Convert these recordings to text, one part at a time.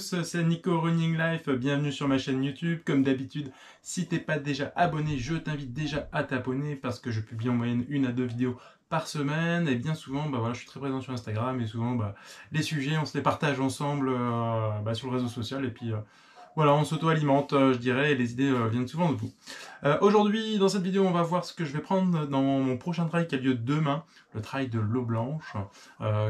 tous, c'est Nico Running Life, bienvenue sur ma chaîne YouTube. Comme d'habitude, si t'es pas déjà abonné, je t'invite déjà à t'abonner parce que je publie en moyenne 1 à 2 vidéos par semaine et bien souvent, voilà, je suis très présent sur Instagram et souvent, les sujets, on se les partage ensemble sur le réseau social et puis voilà, on s'auto-alimente, je dirais, et les idées viennent souvent de vous. Aujourd'hui, dans cette vidéo, on va voir ce que je vais prendre dans mon prochain trail qui a lieu demain, le trail de l'Eau Blanche,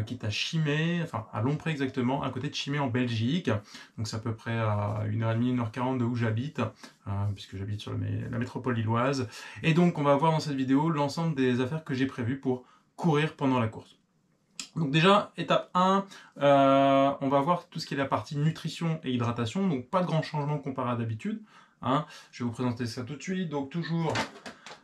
qui est à Chimay, enfin à Lompré exactement, à côté de Chimay en Belgique. Donc c'est à peu près à 1h30, 1h40 de où j'habite, puisque j'habite sur la métropole lilloise. Et donc on va voir dans cette vidéo l'ensemble des affaires que j'ai prévues pour courir pendant la course. Donc déjà, étape 1, on va voir tout ce qui est la partie nutrition et hydratation, donc pas de grand changement comparé à d'habitude. Je vais vous présenter ça tout de suite. Donc toujours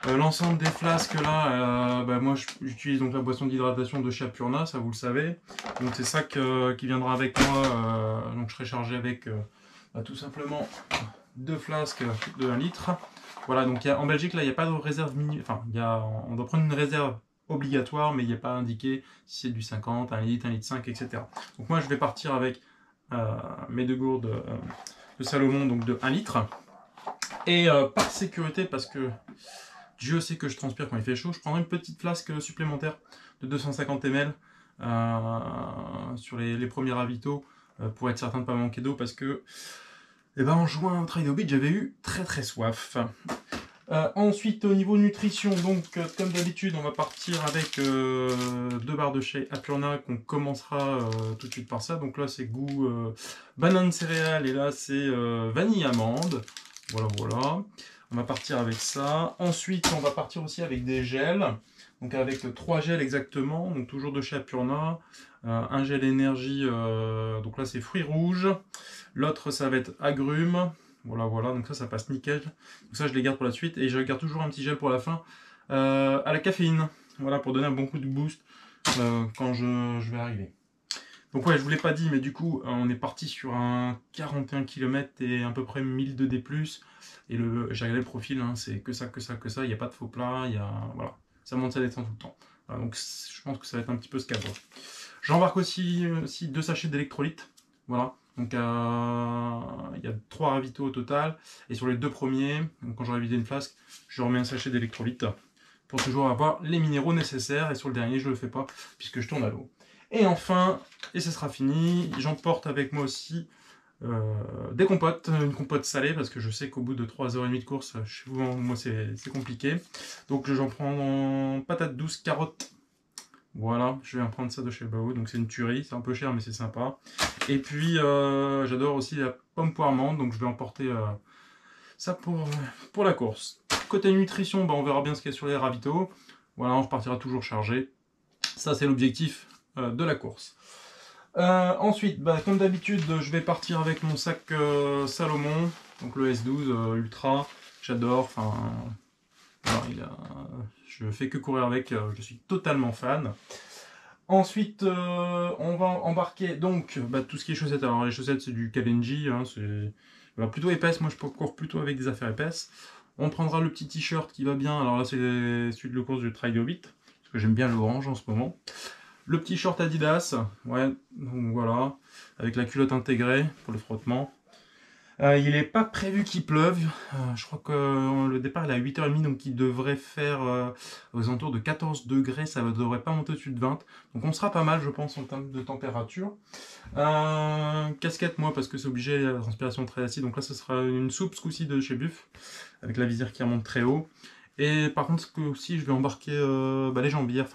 l'ensemble des flasques là, moi j'utilise donc la boisson d'hydratation de chez Apurna, ça vous le savez. Donc c'est ça qui viendra avec moi, donc je serai chargé avec tout simplement 2 flasques de 1 litre. Voilà, donc en Belgique là il n'y a pas de réserve on doit prendre une réserve obligatoire, mais il n'est pas indiqué si c'est du 50, 1 litre, 1 litre 5, etc. Donc moi je vais partir avec mes 2 gourdes de Salomon, donc de 1 litre. Et par sécurité, parce que Dieu sait que je transpire quand il fait chaud, je prendrai une petite flasque supplémentaire de 250 ml sur les premiers ravitaux pour être certain de ne pas manquer d'eau, parce que en juin au Trail of Beach j'avais eu très soif. Ensuite, au niveau nutrition, donc comme d'habitude, on va partir avec 2 barres de chez Apurna qu'on commencera tout de suite par ça. Donc là, c'est goût banane céréales et là, c'est vanille amande. Voilà. On va partir avec ça. Ensuite, on va partir aussi avec des gels. Donc avec 3 gels exactement, donc toujours de chez Apurna. Un gel énergie, donc là, c'est fruits rouges. L'autre, ça va être agrumes. Voilà, donc ça passe nickel. Donc ça, je les garde pour la suite. Et je garde toujours un petit gel pour la fin à la caféine. Voilà, pour donner un bon coup de boost quand je vais arriver. Donc ouais, je vous l'ai pas dit, mais du coup, on est parti sur un 41 km et à peu près 1000 de D+. Et j'ai regardé le profil, c'est que ça. Il n'y a pas de faux plat, voilà. Ça monte, ça descend tout le temps. Voilà, donc je pense que ça va être un petit peu scabreux. J'embarque aussi 2 sachets d'électrolytes. Voilà. Donc il y a 3 ravitaux au total. Et sur les 2 premiers, donc quand j'aurai vidé une flasque, je remets un sachet d'électrolytes pour toujours avoir les minéraux nécessaires. Et sur le dernier, je ne le fais pas puisque je tourne à l'eau. Et enfin, et ce sera fini, j'emporte avec moi aussi des compotes, une compote salée, parce que je sais qu'au bout de 3h30 de course, moi c'est compliqué. Donc j'en prends en patates douces, carottes. Voilà, je vais en prendre ça de chez Bao, donc c'est une tuerie, c'est un peu cher mais c'est sympa. Et puis j'adore aussi la pomme poire menthe, donc je vais emporter ça pour la course. Côté nutrition, on verra bien ce qu'il y a sur les ravitaux. Voilà, on repartira toujours chargé. Ça c'est l'objectif de la course. Ensuite, comme d'habitude, je vais partir avec mon sac Salomon, donc le S12 Ultra. J'adore, voilà, je fais que courir avec, je suis totalement fan. Ensuite, on va embarquer donc tout ce qui est chaussettes. Alors les chaussettes c'est du Kavenji, c'est plutôt épaisse. Moi je cours plutôt avec des affaires épaisses. On prendra le petit t-shirt qui va bien. Alors là c'est celui de la course du Trail of Beach, parce que j'aime bien le orange en ce moment. Le petit short Adidas, ouais, donc voilà, avec la culotte intégrée pour le frottement. Il n'est pas prévu qu'il pleuve, je crois que le départ est à 8h30, donc il devrait faire aux alentours de 14 degrés, ça ne devrait pas monter au-dessus de 20. Donc on sera pas mal, je pense, en termes de température. Casquette, moi, parce que c'est obligé, la transpiration très acide, donc là ce sera une soupe ce coup-ci de chez Buff, avec la visière qui remonte très haut. Et par contre, ce coup-ci, je vais embarquer les jambières,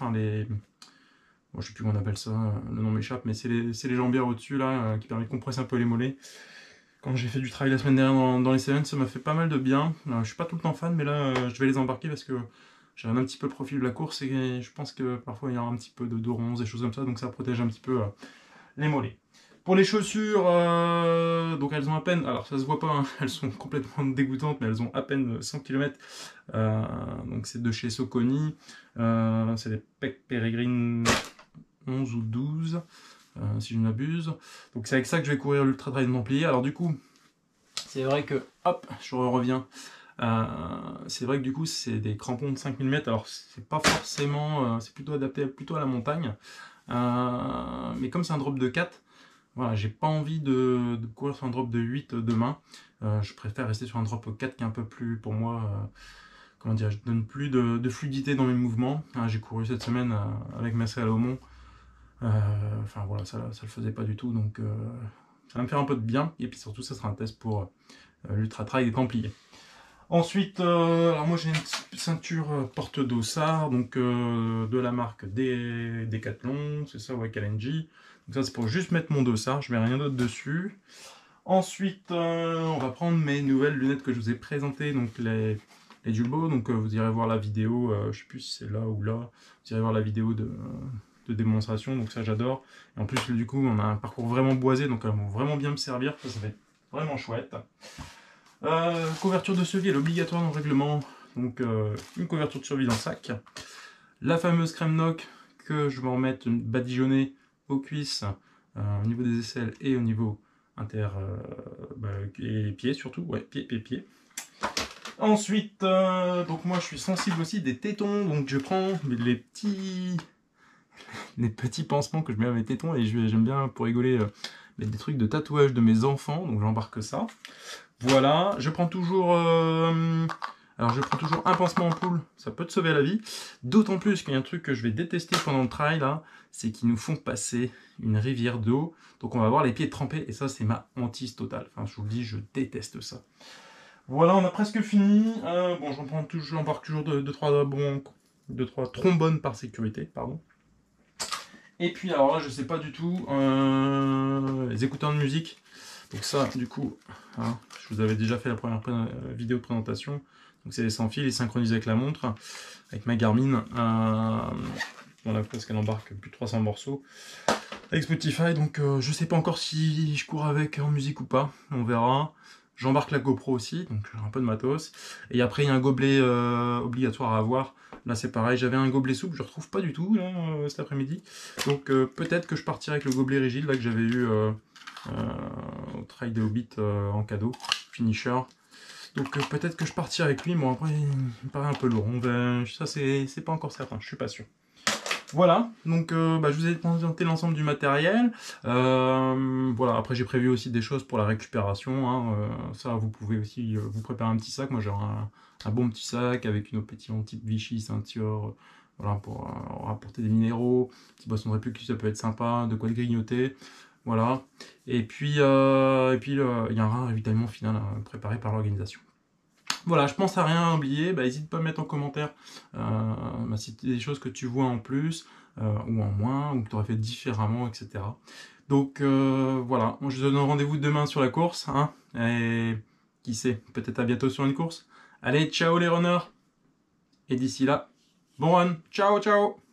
je sais plus comment on appelle ça, le nom m'échappe, mais c'est les jambières au-dessus là, qui permettent de compresser un peu les mollets. Quand j'ai fait du trail la semaine dernière dans les Cévennes, ça m'a fait pas mal de bien. Je suis pas tout le temps fan, mais là je vais les embarquer parce que j'ai un petit peu le profil de la course et je pense que parfois il y aura un petit peu de ronces, des choses comme ça, donc ça protège un petit peu les mollets. Pour les chaussures, donc elles ont à peine, alors ça se voit pas, elles sont complètement dégoûtantes, mais elles ont à peine 100 km. Donc c'est de chez Soconi, c'est des Peck Peregrine 11 ou 12, si je ne m'abuse. Donc c'est avec ça que je vais courir l'Ultra Trail de Montpellier. Alors du coup, c'est vrai que, hop, je reviens. C'est vrai que du coup, c'est des crampons de 5 mm. Alors c'est pas forcément, c'est plutôt adapté plutôt à la montagne. Mais comme c'est un drop de 4, voilà, j'ai pas envie de courir sur un drop de 8 demain. Je préfère rester sur un drop 4 qui est un peu plus, pour moi, comment dire, je donne plus de fluidité dans mes mouvements. J'ai couru cette semaine avec Marcel Aumont. Enfin voilà, ça le faisait pas du tout, donc ça va me faire un peu de bien. Et puis surtout, ça sera un test pour l'Ultra Trail des Templiers. Ensuite, alors moi j'ai une ceinture porte-dossard, donc de la marque Decathlon, c'est ça, ouais, Kalenji. Donc ça c'est pour juste mettre mon dossard, je mets rien d'autre dessus. Ensuite, on va prendre mes nouvelles lunettes que je vous ai présentées, donc les Julbo. Donc vous irez voir la vidéo, je sais plus si c'est là ou là, vous irez voir la vidéo de démonstration, donc ça j'adore. Et en plus du coup on a un parcours vraiment boisé, donc elles vont vraiment bien me servir, ça va être vraiment chouette. Couverture de survie, elle est obligatoire dans le règlement, donc une couverture de survie dans le sac. La fameuse crème Noc que je vais en mettre badigeonnée aux cuisses, au niveau des aisselles et au niveau et pieds surtout, ouais, pieds. Ensuite, donc moi je suis sensible aussi des tétons, donc je prends les petits pansements que je mets à mes tétons et j'aime bien pour rigoler mettre des trucs de tatouage de mes enfants, donc j'embarque ça. Voilà, je prends toujours un pansement en poule, ça peut te sauver la vie. D'autant plus qu'il y a un truc que je vais détester pendant le trail là, c'est qu'ils nous font passer une rivière d'eau, donc on va avoir les pieds trempés et ça c'est ma hantise totale. Enfin je vous le dis, je déteste ça. Voilà, on a presque fini. Bon, j'embarque toujours 2-3 trombones par sécurité, pardon. Et puis alors là, je sais pas du tout, les écouteurs de musique. Donc ça, du coup, hein, je vous avais déjà fait la première vidéo de présentation. Donc c'est sans fil, il est synchronisé avec la montre, avec ma Garmin. Voilà, parce qu'elle embarque plus de 300 morceaux. Avec Spotify, donc je sais pas encore si je cours avec en musique ou pas, on verra. J'embarque la GoPro aussi, donc un peu de matos. Et après, il y a un gobelet obligatoire à avoir. Là, c'est pareil, j'avais un gobelet souple, je ne retrouve pas du tout là, cet après-midi. Donc peut-être que je partirai avec le gobelet rigide là que j'avais eu au Trail des Hobbits en cadeau, finisher. Donc peut-être que je partirai avec lui, mais bon, après il me paraît un peu lourd. Ça c'est pas encore certain, je suis pas sûr. Voilà, donc je vous ai présenté l'ensemble du matériel. Voilà, après j'ai prévu aussi des choses pour la récupération. Hein, ça, vous pouvez aussi vous préparer un petit sac. Moi j'ai un bon petit sac avec une pétillant type Vichy, ceinture, voilà, pour rapporter des minéraux, petit boisson de réplique, ça peut être sympa, de quoi de grignoter. Voilà, et puis il y a un ravitaillement final préparé par l'organisation. Voilà, je pense à rien à oublier, n'hésite pas à mettre en commentaire si tu as des choses que tu vois en plus, ou en moins, ou que tu aurais fait différemment, etc. Donc voilà, je te donne rendez-vous demain sur la course, hein, et qui sait, peut-être à bientôt sur une course. Allez, ciao les runners, et d'ici là, bon run, ciao ciao.